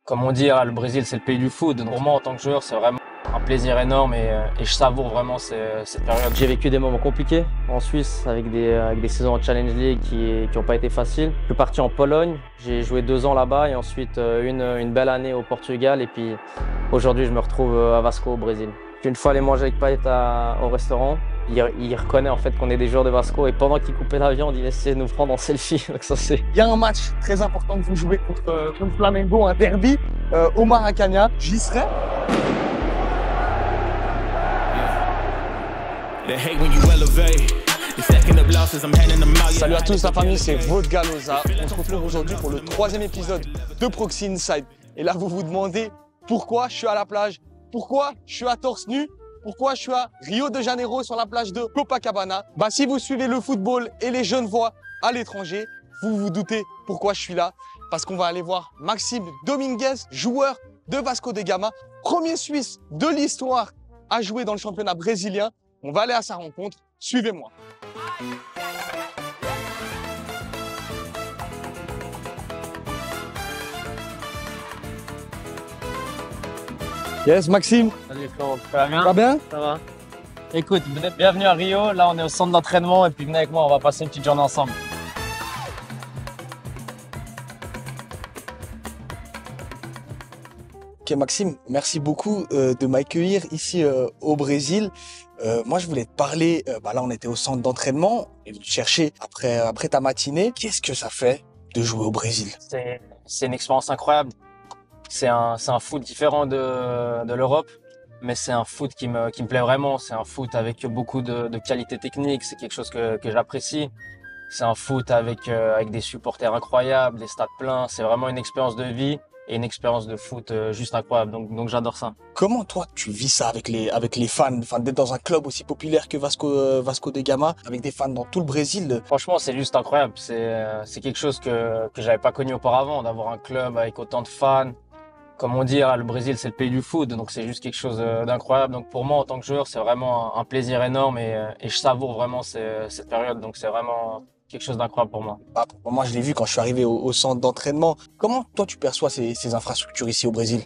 Comme on dit, le Brésil, c'est le pays du foot. Donc pour moi, en tant que joueur, c'est vraiment un plaisir énorme et je savoure vraiment cette période. J'ai vécu des moments compliqués en Suisse avec des saisons en Challenge League qui n'ont pas été faciles. Je suis parti en Pologne, j'ai joué 2 ans là-bas et ensuite une belle année au Portugal. Et puis aujourd'hui, je me retrouve à Vasco au Brésil. Une fois allé manger avec Payet au restaurant. Il reconnaît en fait qu'on est des joueurs de Vasco et pendant qu'il coupait la viande, il essayait de nous prendre en selfie. Donc ça, c'est... Il y a un match très important que vous jouez contre Flamengo, un derby au Maracanã. J'y serai. Salut à tous la famille, c'est votre Galoza. On se retrouve aujourd'hui pour le 3e épisode de Proxy Inside. Et là, vous vous demandez pourquoi je suis à la plage, pourquoi je suis à torse nu, pourquoi je suis à Rio de Janeiro sur la plage de Copacabana. Si vous suivez le football et les jeunes voix à l'étranger, vous vous doutez pourquoi je suis là. Parce qu'on va aller voir Maxime Dominguez, joueur de Vasco da Gama, premier Suisse de l'histoire à jouer dans le championnat brésilien. On va aller à sa rencontre. Suivez-moi. Yes, Maxime. Salut Claude, ça va bien? Ça va bien? Ça va. Écoute, bienvenue à Rio. Là, on est au centre d'entraînement et puis venez avec moi, on va passer une petite journée ensemble. Ok Maxime, merci beaucoup de m'accueillir ici au Brésil. Moi, je voulais te parler, là on était au centre d'entraînement, et venu te chercher après ta matinée. Qu'est-ce que ça fait de jouer au Brésil? C'est une expérience incroyable. C'est un foot différent de l'Europe, mais c'est un foot qui me plaît vraiment. C'est un foot avec beaucoup de qualité technique, c'est quelque chose que j'apprécie. C'est un foot avec des supporters incroyables, des stades pleins. C'est vraiment une expérience de vie et une expérience de foot juste incroyable. Donc j'adore ça. Comment toi tu vis ça avec les fans, d'être dans un club aussi populaire que Vasco da Gama, avec des fans dans tout le Brésil? Franchement, c'est juste incroyable. C'est quelque chose que j'avais pas connu auparavant, d'avoir un club avec autant de fans. Comme on dit, le Brésil, c'est le pays du foot, donc c'est juste quelque chose d'incroyable. Donc pour moi, en tant que joueur, c'est vraiment un plaisir énorme et je savoure vraiment cette période. Donc c'est vraiment quelque chose d'incroyable pour moi. Moi, je l'ai vu quand je suis arrivé au centre d'entraînement. Comment toi tu perçois ces infrastructures ici au Brésil?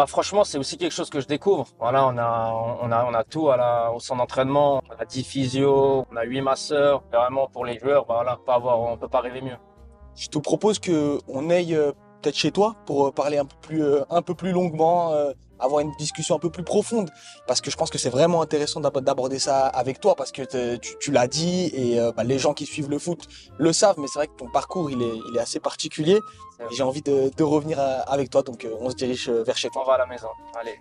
Franchement, c'est aussi quelque chose que je découvre. Voilà, on a tout au centre d'entraînement. On a 10 physios, on a 8 masseurs. Et vraiment, pour les joueurs, on peut pas rêver mieux. Je te propose qu'on aille peut-être chez toi pour parler un peu plus longuement, avoir une discussion un peu plus profonde, parce que je pense que c'est vraiment intéressant d'aborder ça avec toi, parce que tu l'as dit et les gens qui suivent le foot le savent, mais c'est vrai que ton parcours il est assez particulier et j'ai envie de revenir avec toi, donc on se dirige vers chez toi. On va à la maison, allez.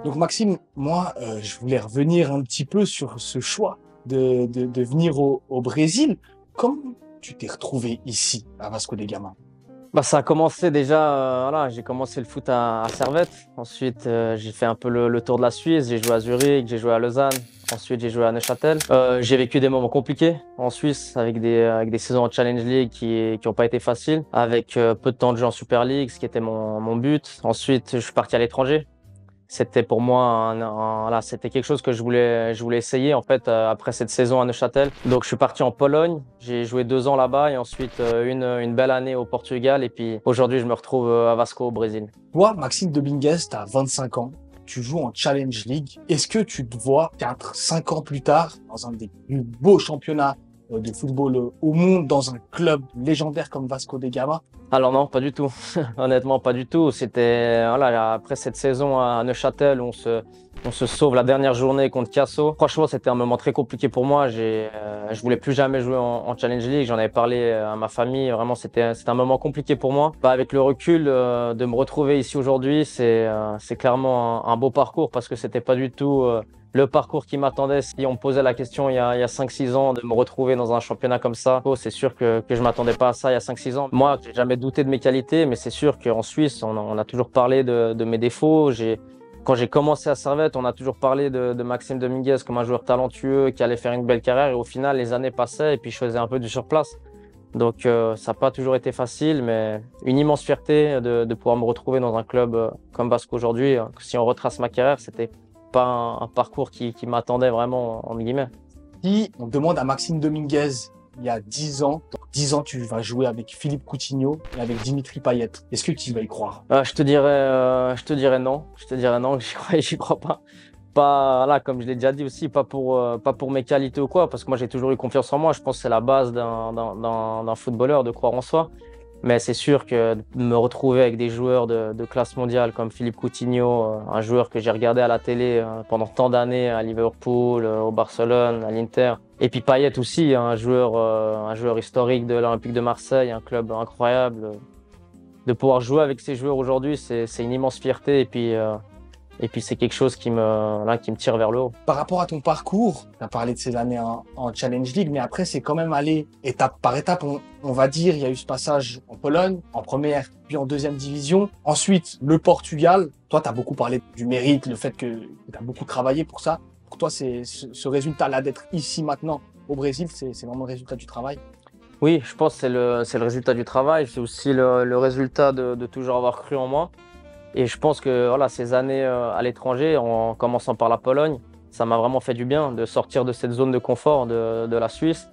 Donc Maxime, moi je voulais revenir un petit peu sur ce choix de venir au Brésil. Comment tu t'es retrouvé ici à Vasco da Gama? Ça a commencé déjà, j'ai commencé le foot à Servette. Ensuite, j'ai fait un peu le tour de la Suisse. J'ai joué à Zurich, j'ai joué à Lausanne. Ensuite, j'ai joué à Neuchâtel. J'ai vécu des moments compliqués en Suisse avec des saisons en Challenge League qui n'ont pas été faciles, avec peu de temps de jeu en Super League, ce qui était mon but. Ensuite, je suis parti à l'étranger. C'était pour moi c'était quelque chose que je voulais essayer en fait après cette saison à Neuchâtel. Donc je suis parti en Pologne, j'ai joué 2 ans là-bas et ensuite une belle année au Portugal et puis aujourd'hui je me retrouve à Vasco au Brésil. Toi, Maxime Dominguez, tu as 25 ans, tu joues en Challenge League. Est-ce que tu te vois 4-5 ans plus tard dans un des plus beaux championnats de football au monde, dans un club légendaire comme Vasco da Gama? Alors non, pas du tout. Honnêtement, pas du tout. C'était après cette saison à Neuchâtel, on se sauve la dernière journée contre Casso. Franchement, c'était un moment très compliqué pour moi. Je voulais plus jamais jouer en Challenge League. J'en avais parlé à ma famille. Vraiment, c'était un moment compliqué pour moi. Avec le recul, de me retrouver ici aujourd'hui, c'est clairement un beau parcours parce que c'était pas du tout le parcours qui m'attendait. Si on me posait la question il y a 5-6 ans de me retrouver dans un championnat comme ça, c'est sûr que je m'attendais pas à ça il y a 5-6 ans. Moi, j'ai jamais douté de mes qualités, mais c'est sûr qu'en Suisse, on a toujours parlé de mes défauts. Quand j'ai commencé à Servette, on a toujours parlé de Maxime Dominguez comme un joueur talentueux qui allait faire une belle carrière. Et au final, les années passaient et puis je faisais un peu du surplace. Donc ça n'a pas toujours été facile, mais une immense fierté de pouvoir me retrouver dans un club comme Vasco aujourd'hui. Si on retrace ma carrière, c'était pas un parcours qui m'attendait vraiment, entre guillemets. Si on demande à Maxime Dominguez, il y a 10 ans, dans 10 ans, tu vas jouer avec Philippe Coutinho et avec Dimitri Payet. Est-ce que tu vas y croire? Je te dirais non. Je te dirais non, que j'y crois pas. Pas, là, comme je l'ai déjà dit aussi, pas pour mes qualités ou quoi, parce que moi j'ai toujours eu confiance en moi. Je pense que c'est la base d'un footballeur, de croire en soi. Mais c'est sûr que de me retrouver avec des joueurs de classe mondiale comme Philippe Coutinho, un joueur que j'ai regardé à la télé pendant tant d'années à Liverpool, au Barcelone, à l'Inter. Et puis Payet aussi, un joueur historique de l'Olympique de Marseille, un club incroyable. De pouvoir jouer avec ces joueurs aujourd'hui, c'est une immense fierté. Et puis c'est quelque chose qui me tire vers le haut. Par rapport à ton parcours, tu as parlé de ces années en Challenge League, mais après, c'est quand même allé étape par étape. On va dire, il y a eu ce passage en Pologne, en première, puis en deuxième division. Ensuite, le Portugal. Toi, tu as beaucoup parlé du mérite, le fait que tu as beaucoup travaillé pour ça. Pour toi, ce résultat-là d'être ici maintenant au Brésil, c'est vraiment le résultat du travail? Oui, je pense que c'est le résultat du travail. C'est aussi le résultat de toujours avoir cru en moi. Et je pense que voilà, ces années à l'étranger, en commençant par la Pologne, ça m'a vraiment fait du bien de sortir de cette zone de confort de la Suisse.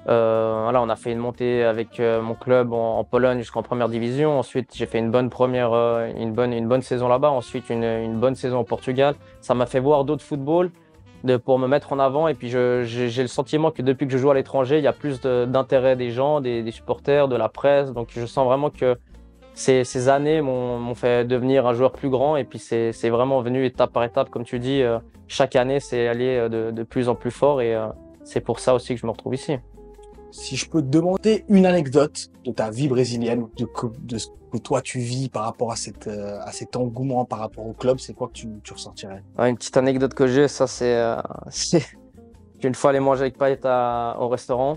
Voilà, on a fait une montée avec mon club en Pologne jusqu'en première division. Ensuite, j'ai fait une bonne saison là-bas. Ensuite, une bonne saison au Portugal. Ça m'a fait voir d'autres footballs pour me mettre en avant. Et puis, j'ai le sentiment que depuis que je joue à l'étranger, il y a plus d'intérêt des gens, des supporters, de la presse. Donc, je sens vraiment que ces années m'ont fait devenir un joueur plus grand et puis c'est vraiment venu étape par étape, comme tu dis. Chaque année, c'est allé de plus en plus fort et c'est pour ça aussi que je me retrouve ici. Si je peux te demander une anecdote de ta vie brésilienne, de ce que toi tu vis par rapport à cet engouement par rapport au club, c'est quoi que tu ressortirais? Une petite anecdote que j'ai, ça c'est qu'une fois allé manger avec Payet au restaurant.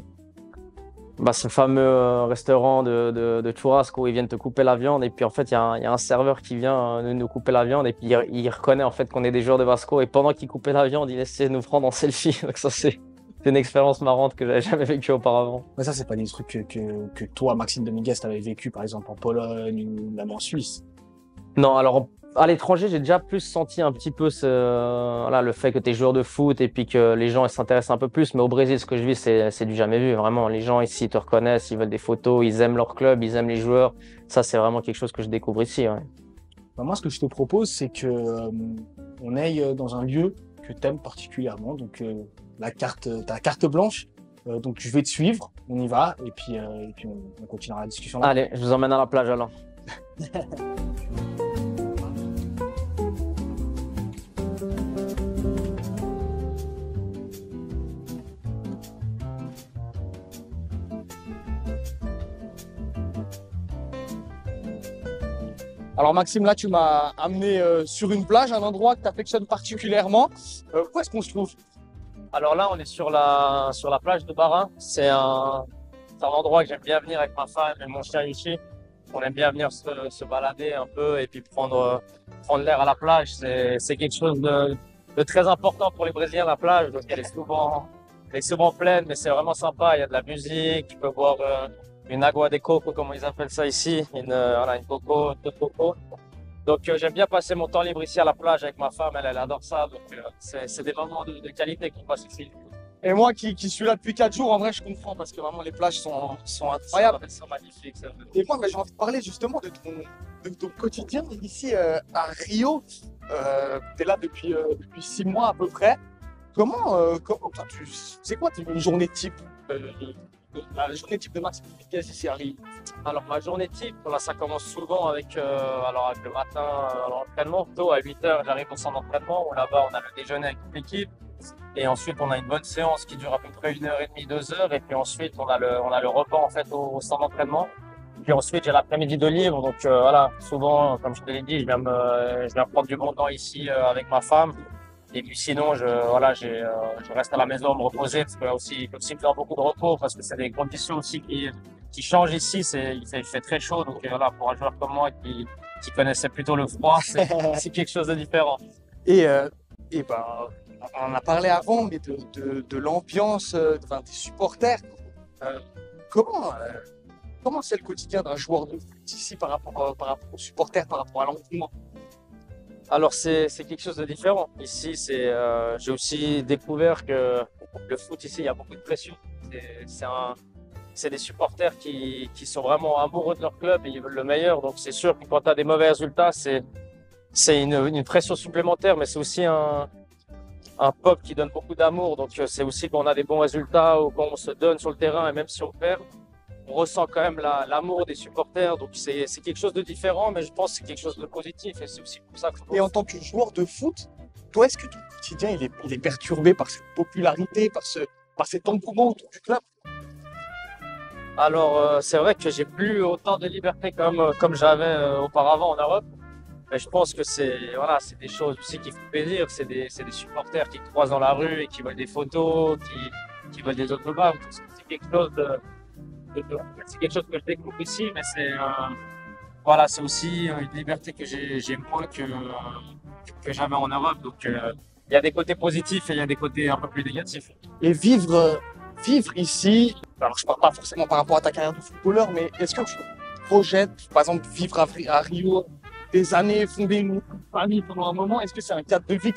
Ce fameux restaurant de churrasco où ils viennent te couper la viande et puis en fait il y a un serveur qui vient nous couper la viande et puis il reconnaît en fait qu'on est des joueurs de Vasco et pendant qu'il coupait la viande il essayait de nous prendre en selfie. Donc ça c'est une expérience marrante que j'avais jamais vécue auparavant. Mais ça c'est pas des trucs que toi Maxime Dominguez t'avais vécu par exemple en Pologne ou même en Suisse? Non, alors à l'étranger, j'ai déjà plus senti un petit peu le fait que tu es joueur de foot et puis que les gens s'intéressent un peu plus. Mais au Brésil, ce que je vis, c'est du jamais vu. Vraiment, les gens ici te reconnaissent, ils veulent des photos, ils aiment leur club, ils aiment les joueurs. Ça, c'est vraiment quelque chose que je découvre ici. Ouais. Moi, ce que je te propose, c'est que on aille dans un lieu que tu aimes particulièrement. Donc, ta carte blanche. Donc, je vais te suivre. On y va et puis on continuera la discussion là. Allez, je vous emmène à la plage alors. Alors Maxime, là tu m'as amené sur une plage, un endroit que tu affectionnes particulièrement. Où est-ce qu'on se trouve? Alors là, on est sur la plage de Barin. C'est un endroit que j'aime bien venir avec ma femme et mon chien ici. On aime bien venir se balader un peu et puis prendre l'air à la plage. C'est quelque chose de très important pour les Brésiliens, la plage. Donc elle est souvent pleine, mais c'est vraiment sympa. Il y a de la musique, tu peux boire une agua de coco, comme ils appellent ça ici, une coco de coco. Donc j'aime bien passer mon temps libre ici à la plage avec ma femme, elle adore ça. Donc c'est des moments de qualité qu'on passe ici. Et moi qui suis là depuis 4 jours, en vrai je comprends parce que vraiment les plages sont incroyables. Elles sont magnifiques. Et moi j'ai envie de parler justement de ton quotidien ici à Rio. Tu es là depuis 6 mois à peu près. Comment c'est quoi une journée type la journée type de Maxime Dominguez ici à Rio? Alors ma journée type, là, ça commence souvent avec le matin à l'entraînement. Tôt à 8h, j'arrive au centre d'entraînement où là-bas on a le déjeuner avec toute l'équipe. Et ensuite on a une bonne séance qui dure à peu près 1h30, 2h. Et puis ensuite on a le repas en fait au centre d'entraînement. Puis ensuite j'ai l'après-midi de libre. Donc voilà, souvent comme je te l'ai dit, je viens prendre du bon temps ici avec ma femme. Et puis sinon, je reste à la maison à me reposer parce que là aussi, il faut aussi faire beaucoup de repos parce que c'est des conditions aussi qui changent ici. Il fait très chaud. Donc voilà, pour un joueur comme moi qui connaissait plutôt le froid, c'est quelque chose de différent. Et on en a parlé avant, mais de l'ambiance des supporters. Comment c'est le quotidien d'un joueur de foot ici par rapport aux supporters, par rapport à l'engouement? Alors c'est quelque chose de différent. Ici, j'ai aussi découvert que le foot ici, il y a beaucoup de pression. C'est des supporters qui sont vraiment amoureux de leur club et ils veulent le meilleur. Donc c'est sûr que quand tu as des mauvais résultats, c'est une pression supplémentaire, mais c'est aussi un peuple qui donne beaucoup d'amour. Donc c'est aussi quand on a des bons résultats ou quand on se donne sur le terrain et même si on perd, on ressent quand même l'amour des supporters. Donc c'est quelque chose de différent, mais je pense que c'est quelque chose de positif et c'est aussi pour ça que Et en tant que joueur de foot, toi, est-ce que ton quotidien il est perturbé par cette popularité, par cet engouement autour du club? Alors c'est vrai que j'ai plus autant de liberté comme j'avais auparavant en Europe. Mais je pense que c'est des choses aussi qui font plaisir. C'est des supporters qui te croisent dans la rue et qui veulent des photos, qui veulent des autographes. C'est quelque chose c'est quelque chose que je découvre ici, mais c'est aussi une liberté que j'ai moins que j'avais en Europe. Donc il y a des côtés positifs et il y a des côtés un peu plus négatifs. Et vivre ici, alors je parle pas forcément par rapport à ta carrière de footballeur, mais est-ce que tu projettes, par exemple, vivre à Rio des années, fonder une famille pendant un moment? Est-ce que c'est un cadre de vie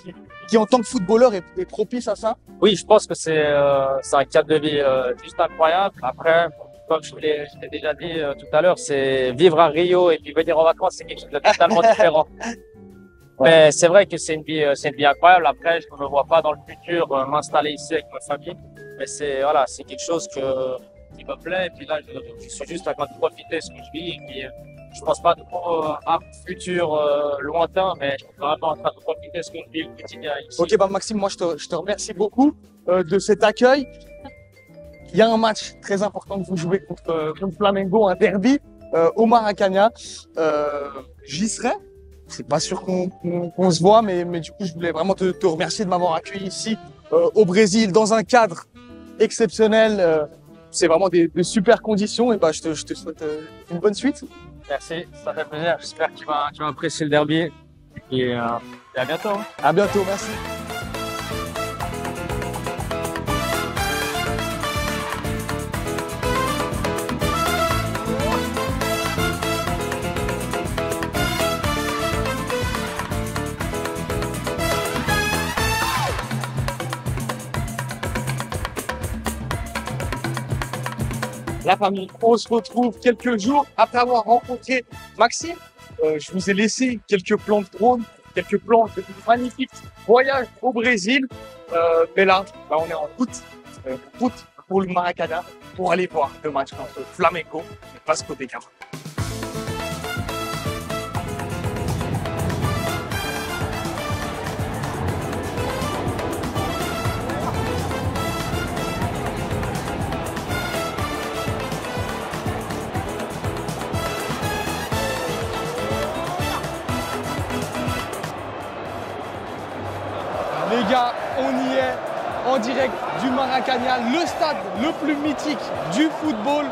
qui en tant que footballeur, est propice à ça? Oui, je pense que c'est un cadre de vie juste incroyable. Après, comme je l'ai déjà dit tout à l'heure, c'est vivre à Rio et puis venir en vacances, c'est quelque chose de totalement différent. Mais c'est vrai que c'est une vie incroyable. Après, je ne me vois pas dans le futur m'installer ici avec ma famille. Mais c'est quelque chose qui me plaît. Et puis là, je suis juste en train de profiter de ce que je vis. Et puis, je pense pas trop à un futur lointain, mais je suis vraiment en train de profiter de ce que je vis au quotidien ici. Ok, Maxime, moi je te remercie beaucoup de cet accueil. Il y a un match très important que vous jouez contre Flamengo, un derby au Maracanã. J'y serai. C'est pas sûr qu'on se voit, mais du coup, je voulais vraiment te remercier de m'avoir accueilli ici au Brésil dans un cadre exceptionnel. C'est vraiment de super conditions. Et je te souhaite une bonne suite. Merci, ça fait plaisir. J'espère que tu vas apprécier le derby. Et à bientôt. À bientôt, merci. La famille, on se retrouve quelques jours après avoir rencontré Maxime. Je vous ai laissé quelques plans de drone, quelques plans de magnifiques voyages au Brésil. Mais là, on est en route pour le Maracanã pour aller voir le match contre Flamengo et Vasco da Gama. Les gars, on y est en direct du Maracanã, le stade le plus mythique du football,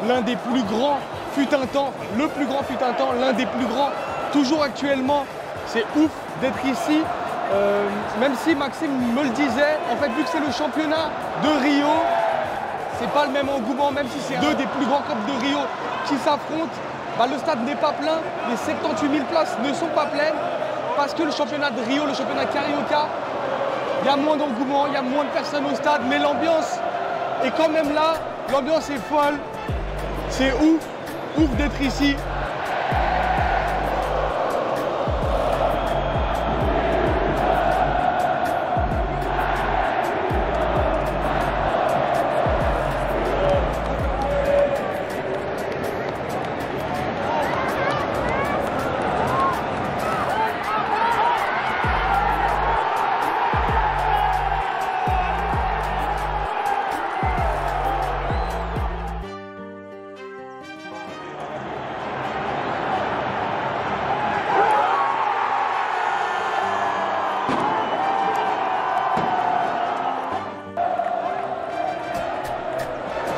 l'un des plus grands fut un temps, le plus grand fut un temps, l'un des plus grands toujours actuellement. C'est ouf d'être ici, même si Maxime me le disait, en fait vu que c'est le championnat de Rio, c'est pas le même engouement, même si c'est deux des plus grands clubs de Rio qui s'affrontent, le stade n'est pas plein, les 78 000 places ne sont pas pleines, parce que le championnat de Rio, le championnat Carioca, il y a moins d'engouement, il y a moins de personnes au stade, mais l'ambiance est quand même là, l'ambiance est folle, c'est ouf d'être ici.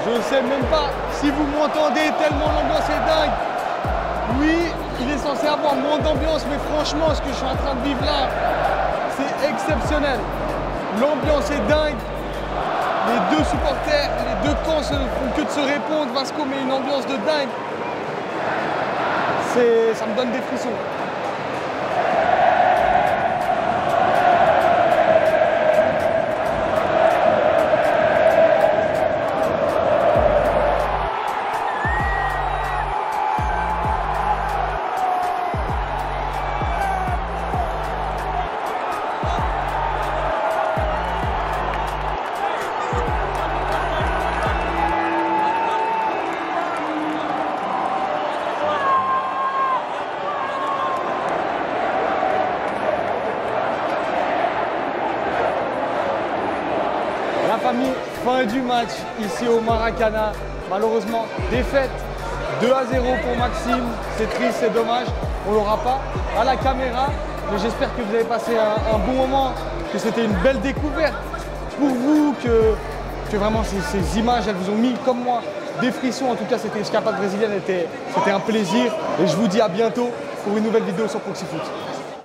Je ne sais même pas si vous m'entendez tellement l'ambiance est dingue. Oui, il est censé avoir moins d'ambiance, mais franchement, ce que je suis en train de vivre là, c'est exceptionnel. L'ambiance est dingue. Les deux supporters, les deux camps ne font que de se répondre. Vasco met une ambiance de dingue. Ça me donne des frissons. famille, fin du match ici au Maracana. Malheureusement, défaite 2-0 pour Maxime. C'est triste, c'est dommage. On l'aura pas à la caméra. Mais j'espère que vous avez passé un bon moment, que c'était une belle découverte pour vous, que vraiment ces images, elles vous ont mis, comme moi, des frissons. En tout cas, cette escapade brésilienne, c'était un plaisir. Et je vous dis à bientôt pour une nouvelle vidéo sur Proxi Foot.